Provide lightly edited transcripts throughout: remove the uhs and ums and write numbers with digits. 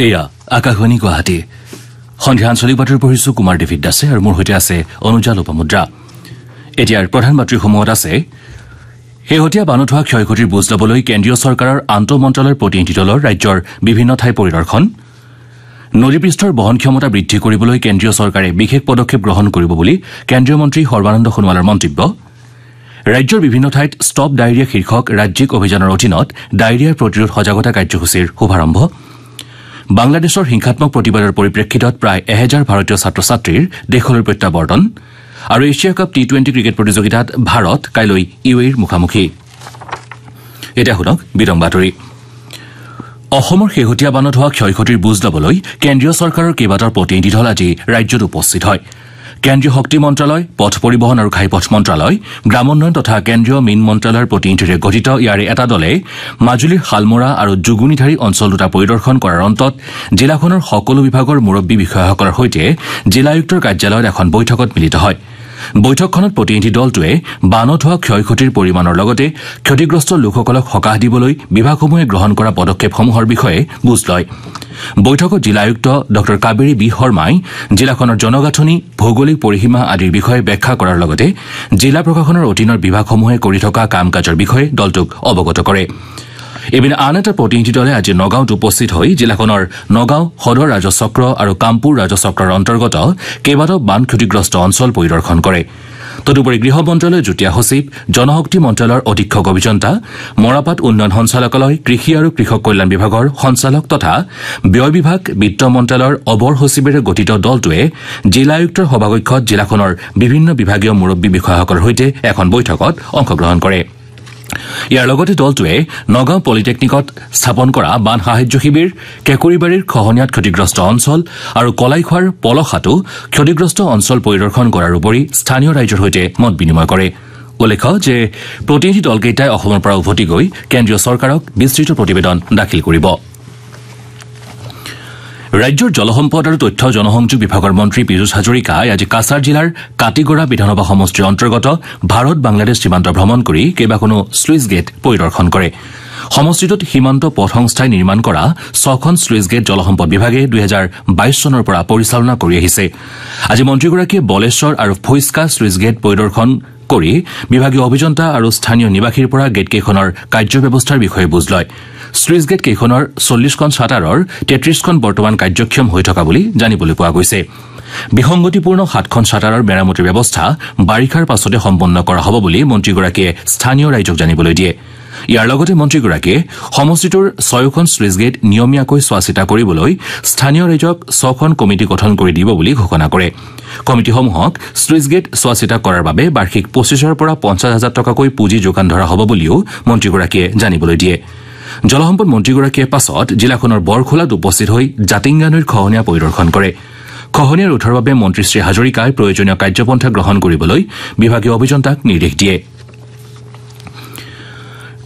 এয়া আকাশবাণী গুৱাহাটী সন্ধিয়া আঞ্চলিক বাতৰি পঢ়িছো কুমাৰ ডেভিড দাসে আৰু মোৰ সৈতে আছে অনুজা লোপামুদ্ৰা। এতিয়াৰ প্ৰধান বাতৰিসমূহত আছে শেহতীয়া বানত হোৱা ক্ষয়ক্ষতিৰ বুজ ল'বলৈ কেন্দ্ৰীয় চৰকাৰৰ আন্তঃ মন্ত্ৰালয়ৰ প্ৰতিনিধি দলৰ ৰাজ্যৰ বিভিন্ন ঠাই পৰিদৰ্শন। নদীপৃষ্ঠৰ বহন ক্ষমতা বৃদ্ধি কৰিবলৈ কেন্দ্ৰীয় চৰকাৰে বিশেষ পদক্ষেপ গ্ৰহণ কৰিব বুলি কেন্দ্ৰীয় মন্ত্ৰী সৰ্বানন্দ সোণোৱালৰ মন্তব্য। ৰাজ্যৰ বিভিন্ন ঠাইত ষ্টপ ডায়েৰিয়া শীৰ্ষক ৰাজ্যিক অভিযানৰ অধীনত ডায়েৰিয়াৰ প্ৰতিৰোধ সজাগতা কাৰ্যসূচীৰ শুভাৰম্ভ। বাংলাদেশৰ হিংসাত্মক প্ৰতিবাদৰ পৰিপ্ৰেক্ষিতত প্ৰায় 1000 ভাৰতীয় ছাত্ৰ ছাত্ৰীৰ দেশলৈ প্ৰত্যাৱৰ্তন আৰু এছিয়া কাপ টি20 ক্ৰিকেট প্ৰতিযোগিতাত ভাৰত কাইলৈ ইউএইৰ মুখামুখি। এতিয়া শুনক বিতং বাতৰি। অসমৰ শেহতীয়া বানত হোৱা ক্ষয়ক্ষতিৰ বুজ ল'বলৈ কেন্দ্ৰীয় চৰকাৰৰ কেইবাটাও প্ৰতিনিধি দল আজি ৰাজ্যত উপস্থিত হয়। কেন্দ্ৰীয় শক্তি মন্ত্ৰালয়, পথ পৰিবহণ আৰু ঘাইপথ মন্ত্ৰালয়, গ্ৰামোন্নয়ন তথা কেন্দ্ৰীয় মীন মন্ত্ৰালয়ৰ প্ৰতিনিধিৰে গঠিত ইয়াৰে এটা দলে মাজুলীৰ শালমৰা আৰু জুগুনিধাৰী অঞ্চল দুটা পৰিদৰ্শন কৰাৰ অন্তত জিলাখনৰ সকলো বিভাগৰ মুৰব্বী বিষয়াসকলৰ সৈতে জিলা আয়ুক্তৰ কাৰ্যালয়ত এখন বৈঠকত মিলিত হয়। বৈঠকখনত প্ৰতিনিধি দলটোৱে বানত হোৱা ক্ষয়ক্ষতিৰ পৰিমাণৰ লগতে ক্ষতিগ্ৰস্ত লোকসকলক সকাহ দিবলৈ বিভাগসমূহে গ্ৰহণ কৰা পদক্ষেপসমূহৰ বিষয়ে বুজ লয়। বৈঠকত জিলা আয়ুক্ত ড কাবেৰী বি শৰ্মাই জিলাখনৰ জনগাঁথনি, ভৌগোলিক পৰিসীমা আদিৰ বিষয়ে ব্যাখ্যা কৰাৰ লগতে জিলা প্ৰশাসনৰ অধীনৰ বিভাগসমূহে কৰি থকা কাম কাজৰ বিষয়ে দলটোক অৱগত কৰে। এপিনে আন এটা প্ৰতিনিধি দলে আজি নগাঁৱত উপস্থিত হৈ জিলাখনৰ নগাঁও সদৰ ৰাজচক্ৰ আৰু কামপুৰ ৰাজচক্ৰৰ অন্তৰ্গত কেইবাটাও বান ক্ষতিগ্ৰস্ত অঞ্চল পৰিদৰ্শন কৰে। তদুপৰি গৃহ মন্ত্ৰালয়ৰ যুটীয়া সচিব, জনশক্তি মন্ত্ৰালয়ৰ অধীক্ষক অভিযন্তা, মৰাপাট উন্নয়ন সঞ্চালকালয়, কৃষি আৰু কৃষক কল্যাণ বিভাগৰ সঞ্চালক তথা ব্যয় বিভাগ, বিত্ত মন্ত্ৰালয়ৰ অবৰ সচিবেৰে গঠিত দলটোৱে জিলা আয়ুক্তৰ সভাকক্ষত জিলাখনৰ বিভিন্ন বিভাগীয় মুৰব্বী বিষয়াসকলৰ সৈতে এখন বৈঠকত অংশগ্ৰহণ কৰে। ইয়াৰ লগতে দলটোৱে নগাঁও পলিটেকনিকত স্থাপন কৰা বান সাহায্য শিবিৰ, কেঁকুৰিবাৰীৰ খহনীয়াত ক্ষতিগ্ৰস্ত অঞ্চল আৰু কলাইখোৱাৰ পলসাতো ক্ষতিগ্ৰস্ত অঞ্চল পৰিদৰ্শন কৰাৰ উপৰি স্থানীয় ৰাইজৰ সৈতে মত বিনিময় কৰে। উল্লেখ্য যে প্ৰতিনিধি দলকেইটাই অসমৰ পৰা উভতি গৈ কেন্দ্ৰীয় চৰকাৰক বিস্তৃত প্ৰতিবেদন দাখিল কৰিব। ৰাজ্যৰ জলসম্পদ আৰু তথ্য জনসংযোগ বিভাগৰ মন্ত্ৰী পীযুষ হাজৰিকাই আজি কাছাৰ জিলাৰ কাটিগড়া বিধানসভা সমষ্টিৰ অন্তৰ্গত ভাৰত বাংলাদেশ সীমান্ত ভ্ৰমণ কৰি কেইবাখনো শ্লুইচ গেট পৰিদৰ্শন কৰে। সমষ্টিটোত সীমান্ত পথ সংস্থাই নিৰ্মাণ কৰা 6খন শ্লুইচ গেট জলসম্পদ বিভাগে 2022 চনৰ পৰা পৰিচালনা কৰি আহিছে। আজি মন্ত্ৰীগৰাকীয়ে বলেশ্বৰ আৰু ফৈস্কা শ্লুইচ গেট পৰিদৰ্শন কৰি বিভাগীয় অভিযন্তা আৰু স্থানীয় নিবাসীৰ পৰা গেটকেইখনৰ কাৰ্যব্যৱস্থাৰ বিষয়ে বুজ লয়। শ্লুইচ গেট কেইখনৰ 40খন ছাটাৰৰ 33খন বৰ্তমান কাৰ্যক্ষম হৈ থকা বুলি জানিবলৈ পোৱা গৈছে। বিসংগতিপূৰ্ণ 7খন ছাটাৰৰ মেৰামতিৰ ব্যৱস্থা বাৰিষাৰ পাছতে সম্পন্ন কৰা হ'ব বুলি মন্ত্ৰীগৰাকীয়ে স্থানীয় ৰাইজক জানিবলৈ দিয়ে। ইয়াৰ লগতে মন্ত্ৰীগৰাকীয়ে সমষ্টিটোৰ 6খন শ্লুইচ গেট নিয়মীয়াকৈ চোৱা চিতা কৰিবলৈ স্থানীয় ৰাইজক 6খন কমিটি গঠন কৰি দিব বুলি ঘোষণা কৰে। কমিটিসমূহক শ্লুইচ গেট চোৱা চিতা কৰাৰ বাবে বাৰ্ষিক 25,000 পৰা 50,000 টকাকৈ পুঁজি যোগান ধৰা হ'ব বুলিও মন্ত্ৰীগৰাকীয়ে জানিবলৈ দিয়ে। জলসম্পদ মন্ত্ৰীগৰাকীয়ে পাছত জিলাখনৰ বৰখোলাত উপস্থিত হৈ জাতিংগা নৈৰ খহনীয়া পৰিদৰ্শন কৰে। খহনীয়া ৰোধৰ বাবে মন্ত্ৰী শ্ৰী হাজৰিকাই প্ৰয়োজনীয় কাৰ্যপন্থা গ্ৰহণ কৰিবলৈ বিভাগীয় অভিযন্তাক নিৰ্দেশ দিয়ে।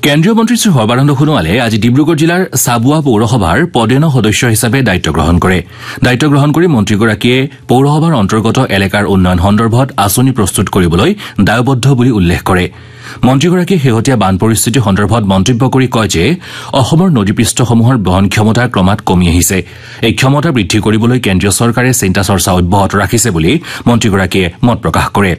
কেন্দ্ৰীয় মন্ত্ৰী শ্ৰী সৰ্বানন্দ সোণোৱালে আজি ডিব্ৰুগড় জিলাৰ চাবুৱা পৌৰসভাৰ পদেন সদস্য হিচাপে দায়িত্ব গ্ৰহণ কৰে। দায়িত্ব গ্ৰহণ কৰি মন্ত্ৰীগৰাকীয়ে পৌৰসভাৰ অন্তৰ্গত এলেকাৰ উন্নয়ন সন্দৰ্ভত আঁচনি প্ৰস্তুত কৰিবলৈ দায়বদ্ধ বুলি উল্লেখ কৰে। মন্ত্ৰীগৰাকীয়ে শেহতীয়া বান পৰিস্থিতি সন্দৰ্ভত মন্তব্য কৰি কয় যে অসমৰ নদীপৃষ্ঠসমূহৰ বহন ক্ষমতা ক্ৰমাৎ কমি আহিছে। এই ক্ষমতা বৃদ্ধি কৰিবলৈ কেন্দ্ৰীয় চৰকাৰে চিন্তা চৰ্চা অব্যাহত ৰাখিছে বুলি মন্ত্ৰীগৰাকীয়ে মত প্ৰকাশ কৰে।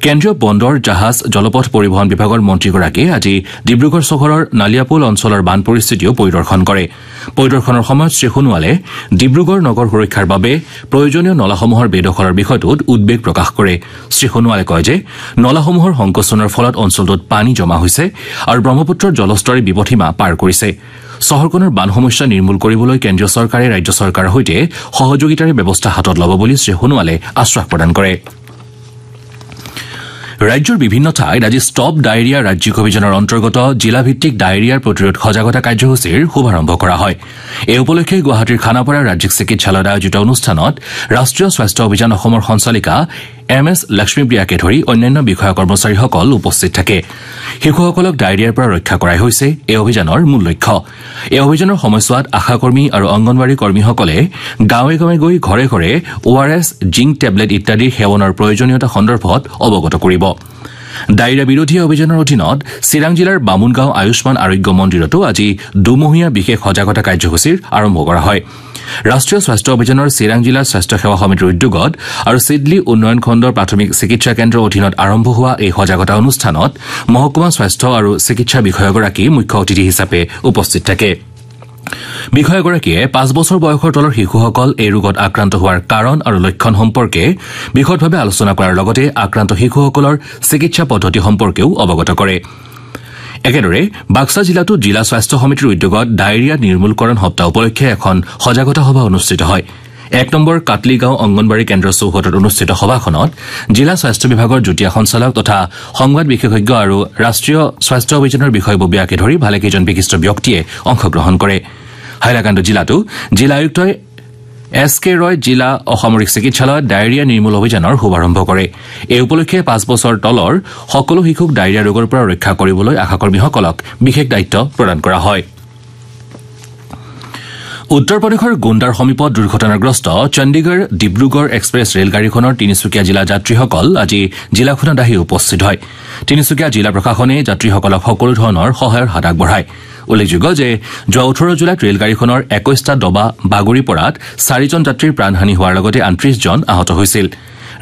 কেন্দ্ৰীয় বন্দৰ, জাহাজ, জলপথ পৰিবহণ বিভাগৰ মন্ত্ৰীগৰাকীয়ে আজি ডিব্ৰুগড় চহৰৰ নালিয়াপুল অঞ্চলৰ বান পৰিস্থিতিও পৰিদৰ্শন কৰে। পৰিদৰ্শনৰ সময়ত শ্ৰী সোণোৱালে ডিব্ৰুগড় নগৰ সুৰক্ষাৰ বাবে প্ৰয়োজনীয় নলাসমূহৰ বেদখলৰ বিষয়টোত উদ্বেগ প্ৰকাশ কৰে। শ্ৰী সোণোৱালে কয় যে নলাসমূহৰ সংকোচনৰ ফলত অঞ্চলটোত পানী জমা হৈছে আৰু ব্ৰহ্মপুত্ৰৰ জলস্তৰে বিপথীমা পাৰ কৰিছে। চহৰখনৰ বান সমস্যা নিৰ্মূল কৰিবলৈ কেন্দ্ৰীয় চৰকাৰে ৰাজ্য চৰকাৰৰ সৈতে সহযোগিতাৰে ব্যৱস্থা হাতত ল'ব বুলি শ্ৰী সোণোৱালে আশ্বাস প্ৰদান কৰে। ৰাজ্যৰ বিভিন্ন ঠাইত আজি ষ্টপ ডায়েৰিয়া ৰাজ্যিক অভিযানৰ অন্তৰ্গত জিলাভিত্তিক ডায়েৰিয়াৰ প্ৰতিৰোধ সজাগতা কাৰ্যসূচীৰ শুভাৰম্ভ কৰা হয়। এই উপলক্ষে গুৱাহাটীৰ খানাপাৰা ৰাজ্যিক চিকিৎসালয়ত আয়োজিত অনুষ্ঠানত ৰাষ্ট্ৰীয় স্বাস্থ্য অভিযান অসমৰ সঞ্চালিকা MS লক্ষ্মীপ্ৰিয়াকে ধৰি অন্যান্য বিষয়া কৰ্মচাৰীসকল উপস্থিত থাকে। শিশুসকলক ডায়েৰিয়াৰ পৰা ৰক্ষা কৰাই হৈছে এই অভিযানৰ মূল লক্ষ্য। এই অভিযানৰ সময়ছোৱাত আশাকৰ্মী আৰু অংগনৱাড়ী কৰ্মীসকলে গাঁৱে গাঁৱে গৈ ঘৰে ঘৰে ORS, জিংক টেবলেট ইত্যাদিৰ সেৱনৰ প্ৰয়োজনীয়তা সন্দৰ্ভত অৱগত কৰিব। ডায়েৰিয়া বিৰোধী অভিযানৰ অধীনত চিৰাং জিলাৰ বামুনগাঁও আয়ুষ্মান আৰোগ্য মন্দিৰতো আজি দুমহীয়া বিশেষ সজাগতা কাৰ্যসূচীৰ আৰম্ভ কৰা হয় ৰাষ্ট্ৰীয় স্বাস্থ্য অভিযানৰ চিৰাং জিলা স্বাস্থ্য সেৱা সমিতিৰ উদ্যোগত আৰু সিডলি উন্নয়ন খণ্ডৰ প্ৰাথমিক চিকিৎসা কেন্দ্ৰৰ অধীনত আৰম্ভ হোৱা এই সজাগতা অনুষ্ঠানত মহকুমা স্বাস্থ্য আৰু চিকিৎসা বিষয়াগৰাকী মুখ্য অতিথি হিচাপে উপস্থিত থাকে বিষয়াগৰাকীয়ে 5 বছৰ বয়সৰ তলৰ শিশুসকল এই ৰোগত আক্ৰান্ত হোৱাৰ কাৰণ আৰু লক্ষণ সম্পৰ্কে বিশদভাৱে আলোচনা কৰাৰ লগতে আক্ৰান্ত শিশুসকলৰ চিকিৎসা পদ্ধতি সম্পৰ্কেও অৱগত কৰে একেদৰে বাক্সা জিলাতো জিলা স্বাস্থ্য সমিতিৰ উদ্যোগত ডায়েৰিয়া নিৰ্মূলকৰণ সপ্তাহ উপলক্ষে এখন সজাগতা সভা অনুষ্ঠিত হয় 1 নম্বৰ কাটলিগাঁও অংগনবাড়ী কেন্দ্ৰৰ চৌহদত অনুষ্ঠিত সভাখনত জিলা স্বাস্থ্য বিভাগৰ যুটীয়া সঞ্চালক তথা সংবাদ বিশেষজ্ঞ আৰু ৰাষ্ট্ৰীয় স্বাস্থ্য অভিযানৰ বিষয়ববীয়াকে ধৰি ভালেকেইজন বিশিষ্ট ব্যক্তিয়ে অংশগ্ৰহণ কৰে হাইলাকান্দি জিলাতো জিলা আয়ুক্ত SK ৰয় জিলা অসামৰিক চিকিৎসালয়ত ডায়েৰিয়া নিৰ্মূল অভিযানৰ শুভাৰম্ভ কৰে এই উপলক্ষে 5 বছৰ তলৰ সকলো শিশুক ডায়েৰিয়া ৰোগৰ পৰা ৰক্ষা কৰিবলৈ আশাকৰ্মীসকলক বিশেষ দায়িত্ব প্ৰদান কৰা হয় উত্তৰ প্ৰদেশৰ গুণ্ডাৰ সমীপত দুৰ্ঘটনাগ্ৰস্ত চণ্ডীগড় ডিব্ৰুগড় এক্সপ্ৰেছ ৰেলগাড়ীখনৰ তিনিচুকীয়া জিলা যাত্ৰীসকল আজি জিলাখনত আহি উপস্থিত হয় তিনিচুকীয়া জিলা প্ৰশাসনে যাত্ৰীসকলক সকলো ধৰণৰ সহায়ৰ হাত আগবঢ়ায় উল্লেখযোগ্য যে যোৱা 18 জুলাইত ৰেলগাড়ীখনৰ 21টা ডবা বাগৰি পৰাত 4জন যাত্ৰীৰ প্ৰাণহানি হোৱাৰ লগতে 38 জন আহত হৈছিল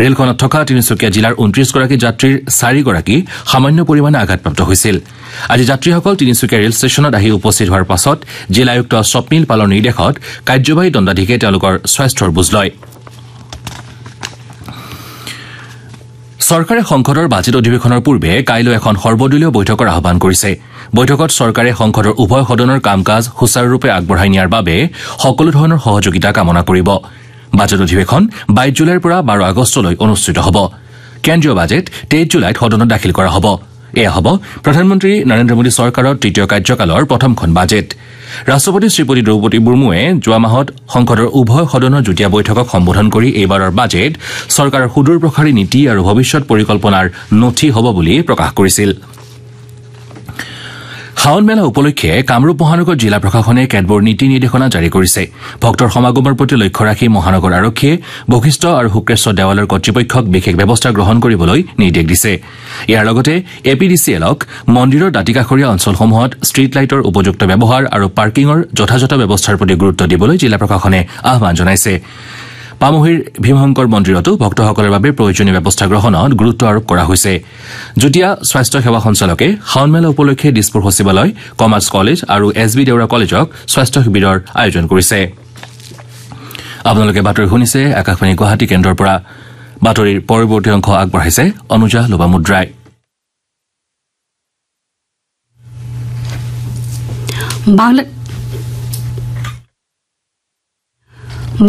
ৰেলখনত থকা তিনিচুকীয়া জিলাৰ 29 গৰাকী যাত্ৰীৰ 4 গৰাকী সামান্য পৰিমাণে আঘাতপ্ৰাপ্ত হৈছিল আজি যাত্ৰীসকল তিনিচুকীয়া ৰেল ষ্টেচনত আহি উপস্থিত হোৱাৰ পাছত জিলা আয়ুক্ত স্বপ্নীল পালৰ নিৰ্দেশত কাৰ্যবাহী দণ্ডাধীশে তেওঁলোকৰ স্বাস্থ্যৰ বুজ লয় চৰকাৰে সংসদৰ বাজেট অধিৱেশনৰ পূৰ্বে কাইলৈ এখন সৰ্বদলীয় বৈঠকৰ আহ্বান কৰিছে বৈঠকত চৰকাৰে সংসদৰ উভয় সদনৰ কাম-কাজ সুচাৰুৰূপে আগবঢ়াই নিয়াৰ বাবে সকলো ধৰণৰ সহযোগিতা কামনা কৰিব বাজেট অধিৱেশন 22 জুলাইৰ পৰা 12 আগষ্টলৈ অনুষ্ঠিত হ'ব কেন্দ্ৰীয় বাজেট 23 জুলাইত সদনত দাখিল কৰা হ'ব এয়া হ'ব প্ৰধানমন্ত্ৰী নৰেন্দ্ৰ মোদী চৰকাৰৰ তৃতীয় কাৰ্যকালৰ প্ৰথমখন বাজেট ৰাষ্ট্ৰপতি শ্ৰীপতি দ্ৰৌপদী মুৰ্মুৱে যোৱা মাহত সংসদৰ উভয় সদনৰ যুটীয়া বৈঠকক সম্বোধন কৰি এইবাৰৰ বাজেট চৰকাৰৰ সুদূৰপ্ৰসাৰী নীতি আৰু ভৱিষ্যৎ পৰিকল্পনাৰ নথি হ'ব বুলি প্ৰকাশ কৰিছিল শাওন মেলা উপলক্ষে কামৰূপ মহানগৰ জিলা প্ৰশাসনে কেতবোৰ নীতি নিৰ্দেশনা জাৰি কৰিছে ভক্তৰ সমাগমৰ প্ৰতি লক্ষ্য ৰাখি মহানগৰ আৰক্ষীয়ে বশিষ্ঠ আৰু শুক্ৰেশ্বৰ দেৱালৰ কৰ্তৃপক্ষক বিশেষ ব্যৱস্থা গ্ৰহণ কৰিবলৈ নিৰ্দেশ দিছে ইয়াৰ লগতে APDCLক মন্দিৰৰ দাঁতিকাষৰীয়া অঞ্চলসমূহত ষ্ট্ৰীট লাইটৰ উপযুক্ত ব্যৱহাৰ আৰু পাৰ্কিঙৰ যথাযথ ব্যৱস্থাৰ প্ৰতি গুৰুত্ব দিবলৈ জিলা প্ৰশাসনে আহ্বান জনাইছে পামহিৰ ভীমশংকৰ মন্দিৰতো ভক্তসকলৰ বাবে প্ৰয়োজনীয় ব্যৱস্থা গ্ৰহণত গুৰুত্ব আৰোপ কৰা হৈছে যুটীয়া স্বাস্থ্য সেৱা সঞ্চালকে শাওন মেলা উপলক্ষে দিছপুৰ সচিবালয় কমাৰ্চ কলেজ আৰু SB দেউৰা কলেজক স্বাস্থ্য শিবিৰৰ আয়োজন কৰিছে আপোনালোকে বাতৰি শুনিছে আকাশবাণী গুৱাহাটী কেন্দ্ৰৰ পৰা বাতৰিৰ পৰৱৰ্তী অংশ আগবঢ়াইছে অনুজা লোবামুদ্ৰাই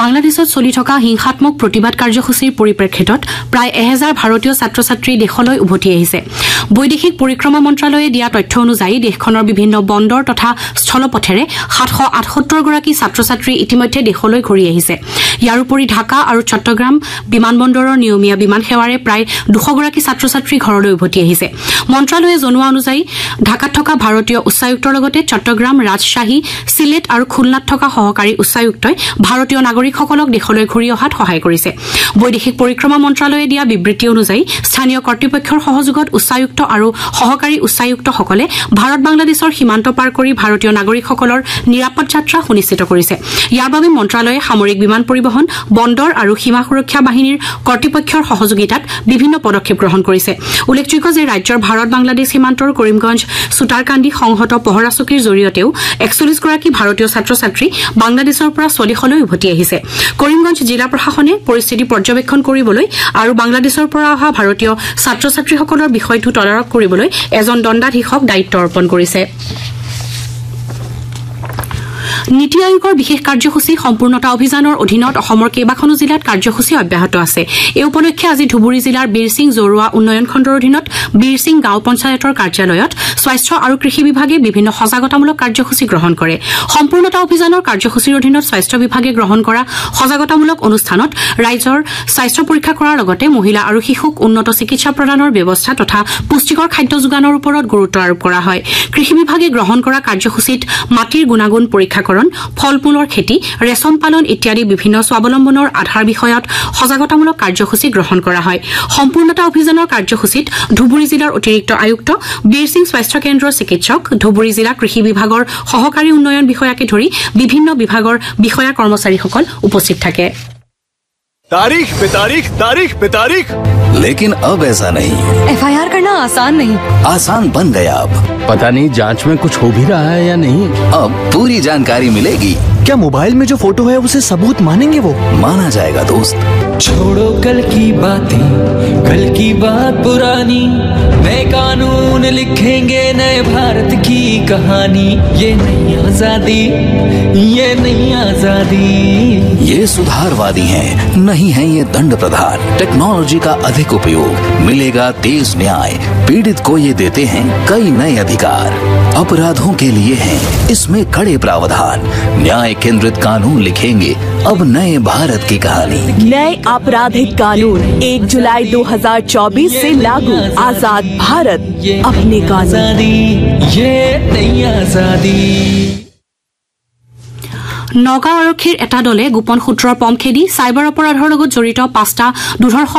বাংলাদেশত চলি থকা হিংসাত্মক প্ৰতিবাদ কাৰ্যসূচীৰ পৰিপ্ৰেক্ষিতত প্ৰায় 1000 ভাৰতীয় ছাত্ৰ-ছাত্ৰী দেশলৈ উভতি আহিছে বৈদেশিক পৰিক্ৰমা মন্ত্ৰালয়ে দিয়া তথ্য অনুযায়ী দেশখনৰ বিভিন্ন বন্দৰ তথা স্থলপথেৰে 778 গৰাকী ছাত্ৰ-ছাত্ৰী ইতিমধ্যে দেশলৈ ঘূৰি আহিছে ইয়াৰ উপৰি ঢাকা আৰু চট্টগ্ৰাম বিমানবন্দৰৰ নিয়মীয়া বিমান সেৱাৰে প্ৰায় 200 গৰাকী ছাত্ৰ-ছাত্ৰী ঘৰলৈ উভতি আহিছে মন্ত্ৰালয়ে জনোৱা অনুযায়ী ঢাকাত থকা ভাৰতীয় উচ্চায়ুক্তৰ লগতে চট্টগ্ৰাম ৰাজশ্বাহী সিলেট আৰু খুলনাত থকা সহকাৰী উচ্চায়ুক্তই ভাৰতীয় নাগৰিকসকলক দেশলৈ ঘূৰি অহাত সহায় কৰিছে বৈদেশিক পৰিক্ৰমা মন্ত্ৰালয়ে দিয়া বিবৃতি অনুযায়ী স্থানীয় কৰ্তৃপক্ষৰ সহযোগত উচ্চায়ুক্ত আৰু সহকাৰী উচ্চায়ুক্তসকলে ভাৰত বাংলাদেশৰ সীমান্ত পাৰ কৰি ভাৰতীয় নাগৰিকসকলৰ নিৰাপদ যাত্ৰা সুনিশ্চিত কৰিছে ইয়াৰ বাবে মন্ত্ৰালয়ে সামৰিক বিমান পৰিবহণ বন্দৰ আৰু সীমা সুৰক্ষা বাহিনীৰ কৰ্তৃপক্ষৰ সহযোগিতাত বিভিন্ন পদক্ষেপ গ্ৰহণ কৰিছে উল্লেখযোগ্য যে ৰাজ্যৰ ভাৰত বাংলাদেশ সীমান্তৰ কৰিমগঞ্জ সুতাৰকান্দি সংহত পহৰা চকীৰ জৰিয়তেও 41 গৰাকী ভাৰতীয় ছাত্ৰ-ছাত্ৰী বাংলাদেশৰ পৰা স্বদেশলৈ উভতি আহিছে কৰিমগঞ্জ জিলা প্ৰশাসনে পৰিস্থিতি পৰ্যবেক্ষণ কৰিবলৈ আৰু বাংলাদেশৰ পৰা অহা ভাৰতীয় ছাত্ৰ-ছাত্ৰীসকলৰ বিষয়টো তদাৰক কৰিবলৈ এজন দণ্ডাধীশক দায়িত্ব অৰ্পণ কৰিছে নীতি আয়োগৰ বিশেষ কাৰ্যসূচী সম্পূৰ্ণতা অভিযানৰ অধীনত অসমৰ কেইবাখনো জিলাত কাৰ্যসূচী অব্যাহত আছে এই উপলক্ষে আজি ধুবুৰী জিলাৰ বীৰসিং জৰুৱা উন্নয়ন খণ্ডৰ অধীনত বীৰসিং গাঁও পঞ্চায়তৰ কাৰ্যালয়ত স্বাস্থ্য আৰু কৃষি বিভাগে বিভিন্ন সজাগতামূলক কাৰ্যসূচী গ্ৰহণ কৰে সম্পূৰ্ণতা অভিযানৰ কাৰ্যসূচীৰ অধীনত স্বাস্থ্য বিভাগে গ্ৰহণ কৰা সজাগতামূলক অনুষ্ঠানত ৰাইজৰ স্বাস্থ্য পৰীক্ষা কৰাৰ লগতে মহিলা আৰু শিশুক উন্নত চিকিৎসা প্ৰদানৰ ব্যৱস্থা তথা পুষ্টিকৰ খাদ্য যোগানৰ ওপৰত গুৰুত্ব আৰোপ কৰা হয় কৃষি বিভাগে গ্ৰহণ কৰা কাৰ্যসূচীত মাটিৰ গুণাগুণ পৰীক্ষা কৰা প্ৰক্ৰিয়াকৰণ, ফল-মূলৰ খেতি, ৰেচম পালন ইত্যাদি বিভিন্ন স্বাৱলম্বনৰ আধাৰ বিষয়ত সজাগতামূলক কাৰ্যসূচী গ্ৰহণ কৰা হয়। সম্পূৰ্ণতা অভিযানৰ কাৰ্যসূচীত ধুবুৰী জিলাৰ অতিৰিক্ত আয়ুক্ত বীৰ সিং স্বাস্থ্য কেন্দ্ৰৰ চিকিৎসক, ধুবুৰী জিলা কৃষি বিভাগৰ সহকাৰী উন্নয়ন বিষয়াকে ধৰি বিভিন্ন বিভাগৰ বিষয়া কৰ্মচাৰীসকল উপস্থিত থাকে। तारीख पे तारीख, तारीख पे तारीख, लेकिन अब ऐसा नहीं। FIR करना आसान नहीं, आसान बन गया अब। पता नहीं जांच में कुछ हो भी रहा है या नहीं। अब पूरी जानकारी मिलेगी। क्या मोबाइल में जो फोटो है उसे सबूत मानेंगे वो? माना जाएगा दोस्त। छोड़ो कल की बातें, कल की बात पुरानी, नए कानून लिखेंगे नए भारत की कहानी। ये नई आजादी, ये नई आजादी। ये सुधारवादी हैं, नहीं है ये दंड प्रधान। टेक्नोलॉजी का अधिक उपयोग, मिलेगा तेज न्याय। पीड़ित को ये देते हैं कई नए अधिकार। अपराधों के लिए हैं इसमें कड़े प्रावधान। न्याय केंद्रित कानून लिखेंगे अब नए भारत की कहानी। नए आपराधिक कानून 1 जुलाई 2024 से लागू। आजाद भारत, अपने आजादी, ये नई आजादी। নগাঁও আৰক্ষীৰ এটা দলে গোপন সূত্ৰৰ পম খেদি চাইবাৰ অপৰাধৰ লগত জড়িত 5টা দুৰ্ধৰ্ষ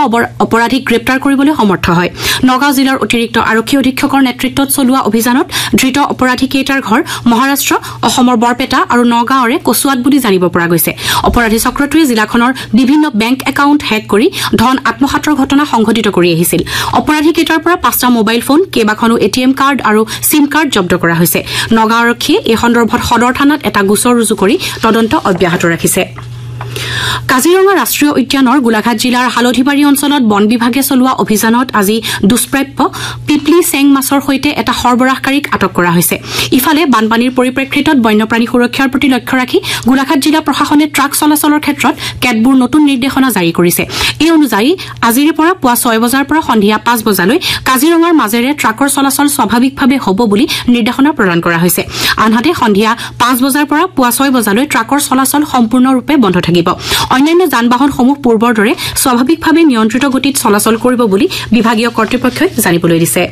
অপৰাধীক গ্ৰেপ্তাৰ কৰিবলৈ সমৰ্থ হয়। নগাঁও জিলাৰ অতিৰিক্ত আৰক্ষী অধীক্ষকৰ নেতৃত্বত চলোৱা অভিযানত ধৃত অপৰাধীকেইটাৰ ঘৰ মহাৰাষ্ট্ৰ, অসমৰ বৰপেটা আৰু নগাঁৱৰে কচুৱাত বুলি জানিব পৰা গৈছে। অপৰাধী চক্ৰটোৱে জিলাখনৰ বিভিন্ন বেংক একাউণ্ট হেক কৰি ধন আত্মসাতৰ ঘটনা সংঘটিত কৰি আহিছিল। অপৰাধীকেইটাৰ পৰা 5টা মোবাইল ফোন, কেইবাখনো ATM কাৰ্ড আৰু চিম কাৰ্ড জব্দ কৰা হৈছে। নগাঁও আৰক্ষীয়ে এই সন্দৰ্ভত সদৰ থানাত এটা গোচৰ ৰুজু কৰি তদন্ত অব্যাহত ৰাখিছে। কাজিৰঙা ৰাষ্ট্ৰীয় উদ্যানৰ গোলাঘাট জিলাৰ হালধিবাৰী অঞ্চলত বন বিভাগে চলোৱা অভিযানত আজি দুষ্প্ৰাপ্য পিপলি চেং মাছৰ সৈতে এটা সৰবৰাহকাৰীক আটক কৰা হৈছে। ইফালে বানপানীৰ পৰিপ্ৰেক্ষিতত বন্যপ্ৰাণী সুৰক্ষাৰ প্ৰতি লক্ষ্য ৰাখি গোলাঘাট জিলা প্ৰশাসনে ট্ৰাক চলাচলৰ ক্ষেত্ৰত কেতবোৰ নতুন নিৰ্দেশনা জাৰি কৰিছে। এই অনুযায়ী আজিৰে পৰা পুৱা 6 বজাৰ পৰা সন্ধিয়া 5 বজালৈ কাজিৰঙাৰ মাজেৰে ট্ৰাকৰ চলাচল স্বাভাৱিকভাৱে হ'ব বুলি নিৰ্দেশনা প্ৰদান কৰা হৈছে। আনহাতে সন্ধিয়া 5 বজাৰ পৰা পুৱা 6 বজালৈ ট্ৰাকৰ চলাচল সম্পূৰ্ণৰূপে বন্ধ থাকিব। অন্যান্য যান বাহনসমূহ পূৰ্বৰ দৰে স্বাভাৱিকভাৱে নিয়ন্ত্ৰিত গতিত চলাচল কৰিব বুলি বিভাগীয় কৰ্তৃপক্ষই জানিবলৈ দিছে।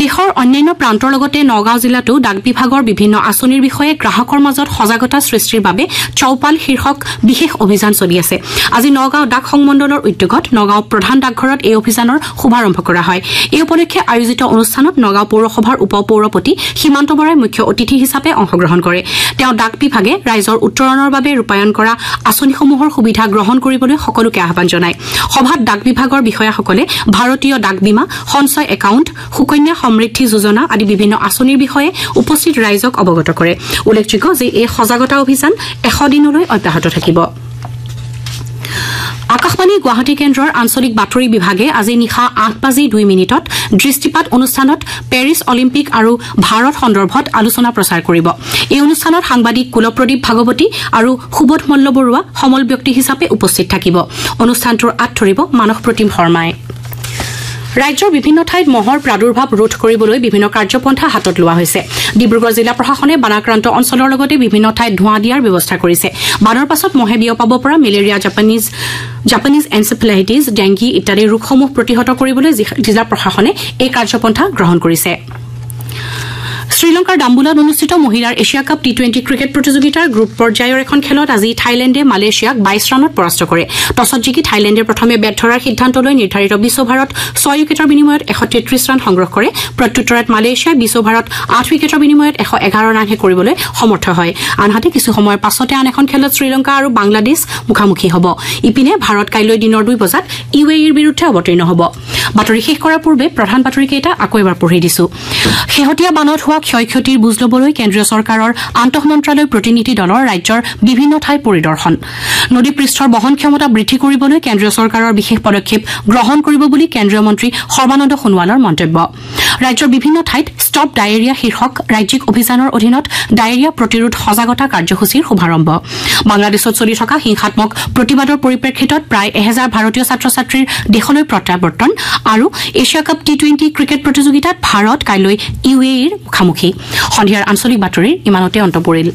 দেশৰ অন্যান্য প্ৰান্তৰ লগতে নগাঁও জিলাতো ডাক বিভাগৰ বিভিন্ন আঁচনিৰ বিষয়ে গ্ৰাহকৰ মাজত সজাগতা সৃষ্টিৰ বাবে চৌপাল শীৰ্ষক বিশেষ অভিযান চলি আছে। আজি নগাঁও ডাক সংমণ্ডলৰ উদ্যোগত নগাঁও প্ৰধান ডাকঘৰত এই অভিযানৰ শুভাৰম্ভ কৰা হয়। এই উপলক্ষে আয়োজিত অনুষ্ঠানত নগাঁও পৌৰসভাৰ উপ পৌৰপতি সীমান্ত বৰাই মুখ্য অতিথি হিচাপে অংশগ্ৰহণ কৰে। তেওঁ ডাক বিভাগে ৰাইজৰ উত্তৰণৰ বাবে ৰূপায়ণ কৰা আঁচনিসমূহৰ সুবিধা গ্ৰহণ কৰিবলৈ সকলোকে আহ্বান জনায়। সভাত ডাক বিভাগৰ বিষয়াসকলে ভাৰতীয় ডাক বীমা, সঞ্চয় একাউণ্ট, সুকন্যা সমৃদ্ধি যোজনা আদি বিভিন্ন আঁচনিৰ বিষয়ে উপস্থিত ৰাইজক অৱগত কৰে। উল্লেখযোগ্য যে এই সজাগতা অভিযান 100 দিনলৈ অব্যাহত থাকিব। আকাশবাণী গুৱাহাটী কেন্দ্ৰৰ আঞ্চলিক বাতৰি বিভাগে আজি নিশা 8:02 দৃষ্টিপাত অনুষ্ঠানত পেৰিছ অলিম্পিক আৰু ভাৰত সন্দৰ্ভত আলোচনা প্ৰচাৰ কৰিব। এই অনুষ্ঠানত সাংবাদিক কুলপ্ৰদীপ ভাগৱতী আৰু সুবোধ মল্ল বৰুৱা সমল ব্যক্তি হিচাপে উপস্থিত থাকিব। অনুষ্ঠানটোৰ আঁত ধৰিব মানস প্ৰতিম শৰ্মাই। ৰাজ্যৰ বিভিন্ন ঠাইত মহৰ প্ৰাদুৰ্ভাৱ ৰোধ কৰিবলৈ বিভিন্ন কাৰ্যপন্থা হাতত লোৱা হৈছে। ডিব্ৰুগড় জিলা প্ৰশাসনে বানাক্ৰান্ত অঞ্চলৰ লগতে বিভিন্ন ঠাইত ধোঁৱা দিয়াৰ ব্যৱস্থা কৰিছে। বানৰ পাছত মহে বিয়পাব পৰা মেলেৰিয়া, জাপানিজ এনচেফেলাইটিছ, ডেংগি ইত্যাদি ৰোগসমূহ প্ৰতিহত কৰিবলৈ জিলা প্ৰশাসনে এই কাৰ্যপন্থা গ্ৰহণ কৰিছে। শ্ৰীলংকাৰ ডাম্বুলাত অনুষ্ঠিত মহিলাৰ এছিয়া কাপ T20 ক্ৰিকেট প্ৰতিযোগিতাৰ গ্ৰুপ পৰ্যায়ৰ এখন খেলত আজি থাইলেণ্ডে মালয়েছিয়াক 22 ৰানত পৰাস্ত কৰে। টছত জিকি থাইলেণ্ডে প্ৰথমে বেট ধৰাৰ সিদ্ধান্ত লৈ নিৰ্ধাৰিত 20 অভাৰত 6 উইকেটৰ বিনিময়ত 133 ৰান সংগ্ৰহ কৰে। প্ৰত্যুত্তৰত মালয়েছিয়াই 20 অভাৰত 8 উইকেটৰ বিনিময়ত 111 ৰানহে কৰিবলৈ সমৰ্থ হয়। আনহাতে কিছু সময়ৰ পাছতে আন এখন খেলত শ্ৰীলংকা আৰু বাংলাদেশ মুখামুখি হ'ব। ইপিনে ভাৰত কাইলৈ দিনৰ 2 বজাত UAEৰ বিৰুদ্ধে অৱতীৰ্ণ হ'ব। বাতৰি শেষ কৰাৰ পূৰ্বে প্ৰধান বাতৰিকেইটা আকৌ এবাৰ পঢ়ি দিছো। শেহতীয়া বানত হোৱা ক্ষয়-ক্ষতিৰ বুজ ল'বলৈ কেন্দ্ৰীয় চৰকাৰৰ আন্তঃ মন্ত্ৰালয় প্ৰতিনিধি দলৰ ৰাজ্যৰ বিভিন্ন ঠাই পৰিদৰ্শন। নদী পৃষ্ঠৰ বহন ক্ষমতা বৃদ্ধি কৰিবলৈ কেন্দ্ৰীয় চৰকাৰৰ বিশেষ পদক্ষেপ গ্ৰহণ কৰিব বুলি কেন্দ্ৰীয় মন্ত্ৰী সৰ্বানন্দ সোণোৱালৰ মন্তব্য। ৰাজ্যৰ বিভিন্ন ঠাইত ষ্টপ ডায়েৰিয়া শীৰ্ষক ৰাজ্যিক অভিযানৰ অধীনত ডায়েৰিয়া প্ৰতিৰোধ সজাগতা কাৰ্যসূচীৰ শুভাৰম্ভ। বাংলাদেশত চলি থকা হিংসাত্মক প্ৰতিবাদৰ পৰিপ্ৰেক্ষিতত প্ৰায় 1000 ভাৰতীয় ছাত্ৰ ছাত্ৰীৰ দেশলৈ প্ৰত্যাৱৰ্তন আৰু এছিয়া কাপ T20 ক্ৰিকেট প্ৰতিযোগিতাত ভাৰত কাইলৈ UAEৰ মুখামুখি। সন্ধিয়াৰ আঞ্চলিক বাতৰিৰ ইমানতে অন্ত পৰিল।